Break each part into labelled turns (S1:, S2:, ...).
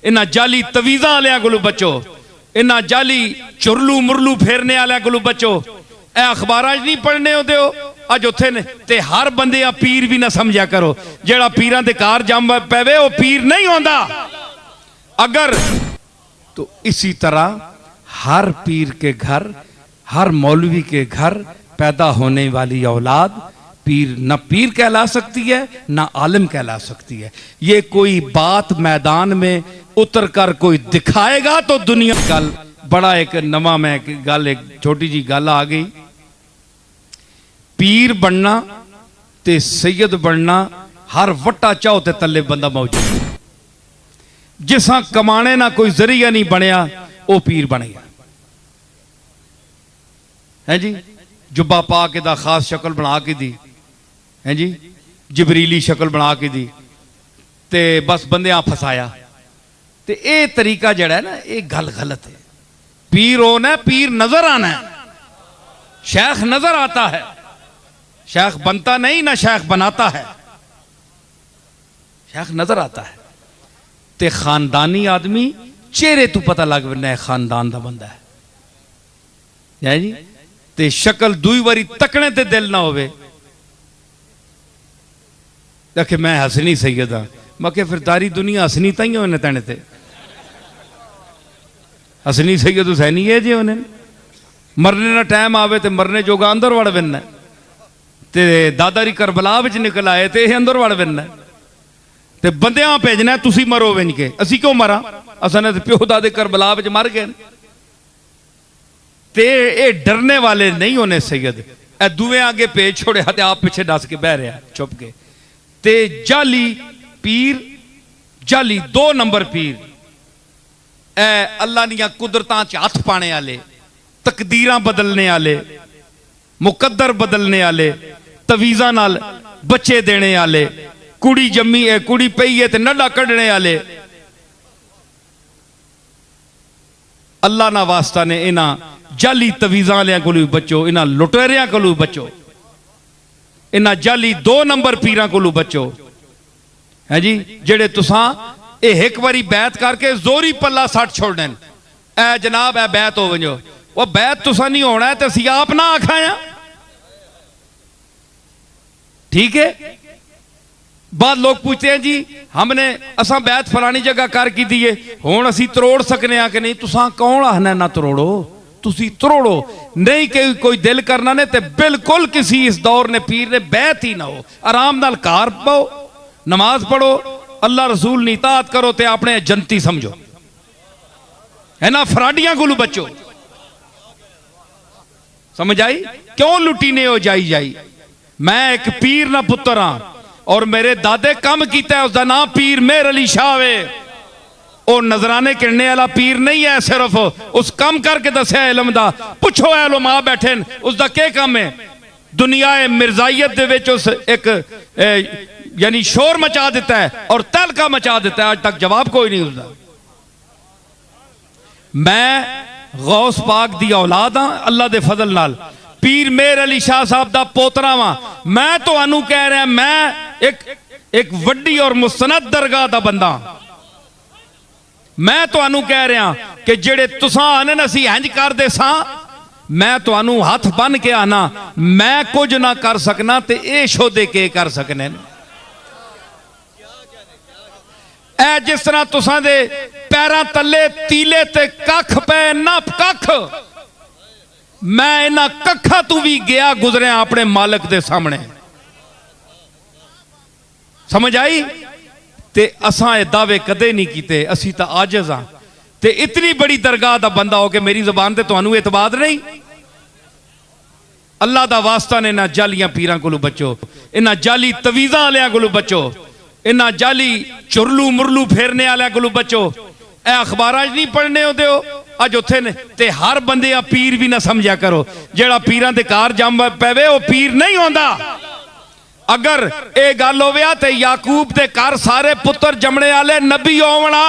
S1: इन्हां जाली तवीज़ां वालियां कोलों बचो, इन्हां जाली चुरलू मुरलू फेरने वालियां कोलों बचो। ए अखबारां नहीं पढ़ने होंदे हो अज उत्थे ने ते हर बंदे पीर भी ना समझा करो। जेड़ा पीरां दे घर जम पवे वो पीर नहीं होंदा। अगर तो इसी तरह हर पीर के घर, हर मौलवी के घर पैदा होने वाली औलाद पीर न पीर कहला सकती है ना आलिम कहला सकती है। ये कोई बात मैदान में उतर कर कोई दिखाएगा तो दुनिया गल बड़ा एक नवा मैं गल एक छोटी जी गल आ गई। पीर बनना ते सैयद बनना हर वट्टा चाहो ते तले बंदा मौजूद। जिसा कमाने ना कोई जरिया नहीं बनया वो पीर बन गया है जी। जुब्बा पा के दा खास शक्ल बना के दी है जी, जबरीली शक्ल बना के दी ते बस बंदियां फसाया। ते ये तरीका जड़ा है ना ये गल गलत है। पीर होना है, पीर नजर आना है, शेख नजर आता है। शेख बनता नहीं ना शेख बनाता है, शेख नजर आता है। ते खानदानी आदमी चेहरे तो पता लग पैंदा खानदान का बंदा है जी। ते शक्ल दुई बारी तकने ते दिल ना होवे कि मैं हसनी सैयद हाँ। मैं क्या फिर तारी दुनिया हसनी ताइयों उन्हें तने ते हसनी सैयद हुसैनी है जी। उन्हें मरने ना टाइम आवे तो मरने जोगा अंदर वड़ बनना ते दादारी करबला विच निकल आए तो यह अंदर वड़ बनना ते बंदियां भेजना तुसी मरो विंज के। असी क्यों मरा, असां ते प्यो दादे करबला विच मर गए। ते ये डरने वाले नहीं होने सैयद। ए दुए आगे पेज छोड़े ते आप पीछे दस के बह रहा चुप के। ते जाली पीर, जाली 2 नंबर पीर ए अल्लाह दियां कुदरतां च हथ पाने वाले, तकदीरां बदलने वाले, मुकद्दर बदलने वाले, तवीज़ां नाल बच्चे देने वाले, कुड़ी जम्मी है कुड़ी पई है ते नड्डा कढ़ने वाले। अल्लाह ना वास्ता ने इन्हां जाली तवीज़ां वालियां कोलों बचो, इन्हां लुटेरियां कोलों बचो, इन्हां जाली 2 नंबर पीरां कोलों बचो है जी। जेड़े तुसां एक बारी बैत करके जोरी पल्ला सट छोड़ने ए जनाब ए बैत हो वजो वो बैत तुसा नहीं होना है तो असी आप ना आखाया ठीक है। बाद लोग पूछते हैं जी हमने असा बैत फलानी जगह कर की दिए हुण असी तरोड़ सकने आ कि नहीं। तुसा कौन आखना ना तरोड़ो, तुसी तरोड़ो नहीं कि कोई दिल करना ने ते बिल्कुल किसी इस दौर ने पीर ने बैत ही ना हो। आराम नाल घर पाओ, नमाज पढ़ो, अल्लाह रसूल नी इताअत करो ते अपने जनती समझो है ना। फराडियां कोलों बचो। समझ आई क्यों लुटी ने हो जाई जाई। मैं एक पीर ना पुत्र हाँ और मेरे दादे कम किया है, उसका नाम पीर मेहर अली शाह वे। वो नजराने किरने वाला पीर नहीं है, सिर्फ उस कम करके दसिया इलम दा। पुछो उलमा बैठे उसका क्या काम है। दुनिया मिर्जाइत दे विच उस एक यानी शोर मचा देता है और तहलका मचा देता है। आज तक जवाब कोई नहीं उसका। मैं गौस पाक दी औलाद हाँ अल्लाह दे फजल नाल। पीर मेहर अली शाह साहब दा पोतरा वा। मैं तो अनु कह रहा मैं एक वड्डी और मुस्तनद दरगाह दा बंदा। मैं तो अनु कह रहा कि जेड़े तुसां आने असी इंज कर दे सा मैं तो अनु हाथ बन के आना मैं कुछ ना कर सकना ते ए शोदे के कर सकने। ए जिस तरह तुसां दे पैरां तले तीले ते कख पे ना कख मैं इन्हां कखा तू भी गया गुजरिया अपने मालिक दे सामने। समझ आई। ते असां ये दावे कदे नहीं कीते, असी तो आजिज़ हाँ। ते इतनी बड़ी दरगाह दा बंदा हो के मेरी जबान ते तुहानू एतबार नहीं। अल्लाह दा वास्ता ने इन्हां जालियां पीरां कोलों बचो, इन्हां जाली तवीज़ां वालियां कोलों बचो, इन्हां जाली चुरलू मुरलू फेरने वालियां कोलों बचो। ए अखबारां नहीं पढ़ने होंदे हो अज उत्थे ने ते हर बंदे पीर भी ना समझा करो। जेड़ा पीरां दे घर जम पवे वो पीर नहीं होंदा। अगर ये गल होवे ते याकूब दे घर सारे पुत्र जमने वाले नबी होवना।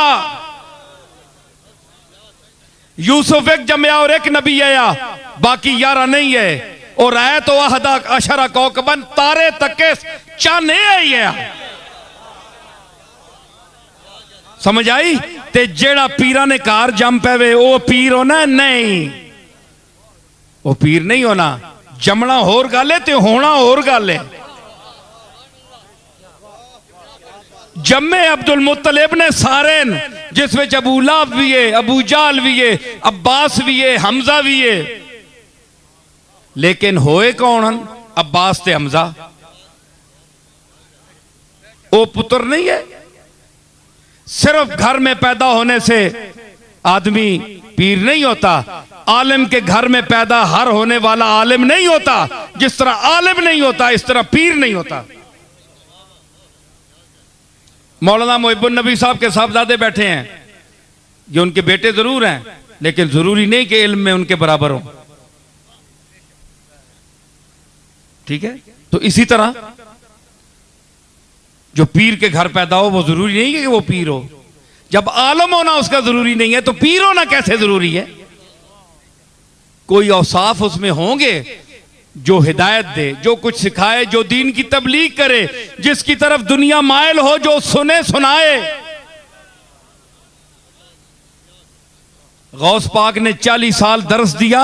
S1: यूसुफ एक जमया और एक नबी आया, बाकी 11 नहीं है। और आए तो अहदा अशरा कौकबन तारे तके चाने आई है। समझ आई। ते जेड़ा पीरा ने कार जम पवे वो पीर होना? नहीं, वो पीर नहीं होना। जमना होर गल है ते होना होर गल है। जम्मे अब्दुल मुत्तलिब ने सारे, जिस विच अबू लहब भी है, अबू जाल भी है, अब्बास भी है, हमजा भी है, लेकिन होए कौन? अब्बास ते हमजा। वो पुत्र नहीं है। सिर्फ घर में पैदा होने से आदमी पीर नहीं होता। आलिम के घर में पैदा हर होने वाला आलिम नहीं होता। जिस तरह आलिम नहीं होता इस तरह पीर नहीं होता। मौलाना मोहिबुन नबी साहब के साहबजादे बैठे हैं, ये उनके बेटे जरूर हैं, लेकिन जरूरी नहीं कि इल्म में उनके बराबर हो। ठीक है, तो इसी तरह जो पीर के घर पैदा हो वो जरूरी नहीं है कि वो पीर हो। जब आलम होना उसका जरूरी नहीं है तो पीर होना कैसे जरूरी है? कोई औसाफ उसमें होंगे जो हिदायत दे, जो कुछ सिखाए, जो दीन की तबलीग करे, जिसकी तरफ दुनिया मायल हो, जो सुने सुनाए। गौस पाक ने 40 साल दर्स दिया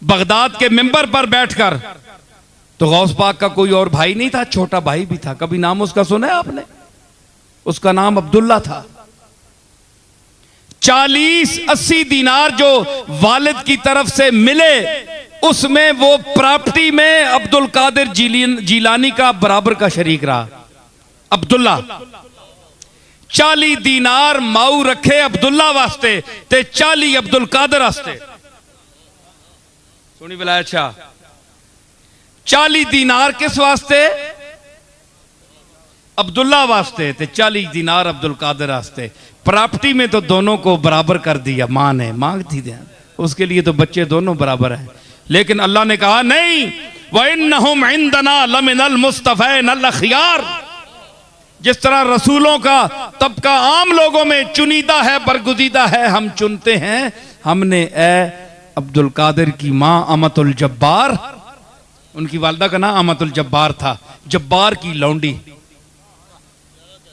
S1: बगदाद के मिंबर पर बैठकर। तो गौस पाक का कोई और भाई नहीं था, छोटा भाई भी था। कभी नाम उसका सुना है आपने? उसका नाम अब्दुल्ला था। 40-80 दीनार जो वालिद की तरफ से मिले, उसमें वो प्रॉपर्टी में अब्दुल कादिर जीलानी का बराबर का शरीक रहा। अब्दुल्ला 40 दीनार माऊ रखे अब्दुल्ला वास्ते ते 40 अब्दुल कादिर वास्ते। सुनी बिलाया? अच्छा, 40 दीनार किस वास्ते? अब्दुल्ला वास्ते, ते 40 दीनार अब्दुल कादिर वास्ते। प्रॉपर्टी में तो दोनों को बराबर कर दिया। मां ने मांगती थी, उसके लिए तो बच्चे दोनों बराबर हैं। लेकिन अल्लाह ने कहा नहीं, वइन्नहुम इंदना लमिनल मुस्तफैनल अखयार। जिस तरह रसूलों का तबका आम लोगों में चुनीदा है, बरगुजीदा है, हम चुनते हैं, हमने ए अब्दुल कादिर की मां अमतुल जब्बार, उनकी वालदा का नाम अमतुल जब्बार था, जब्बार की लौंडी,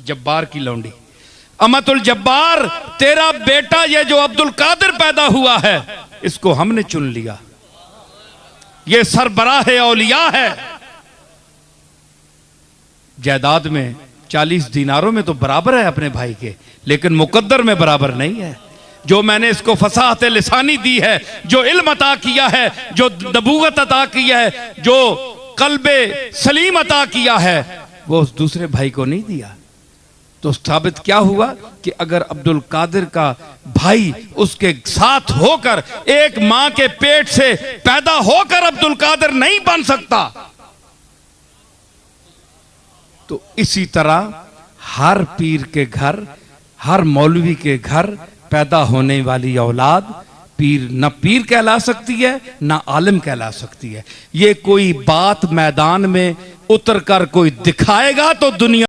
S1: जब्बार की लौंडी। अमतुल जब्बार, तेरा बेटा ये जो अब्दुल कादिर पैदा हुआ है, इसको हमने चुन लिया, ये सरबराह औलिया है। जायदाद में 40 दीनारों में तो बराबर है अपने भाई के, लेकिन मुकद्दर में बराबर नहीं है। जो मैंने इसको फसाहत लिसानी दी है, जो इल्म अता किया है, जो नबूवत अता किया है, जो कल्बे सलीम अता किया है, वो उस दूसरे भाई को नहीं दिया। तो साबित क्या हुआ कि अगर अब्दुल कादिर का भाई उसके साथ होकर, एक मां के पेट से पैदा होकर अब्दुल कादिर नहीं बन सकता, तो इसी तरह हर पीर के घर, हर मौलवी के घर पैदा होने वाली औलाद पीर न पीर कहला सकती है न आलिम कहला सकती है। ये कोई बात मैदान में उतर कर कोई दिखाएगा तो दुनिया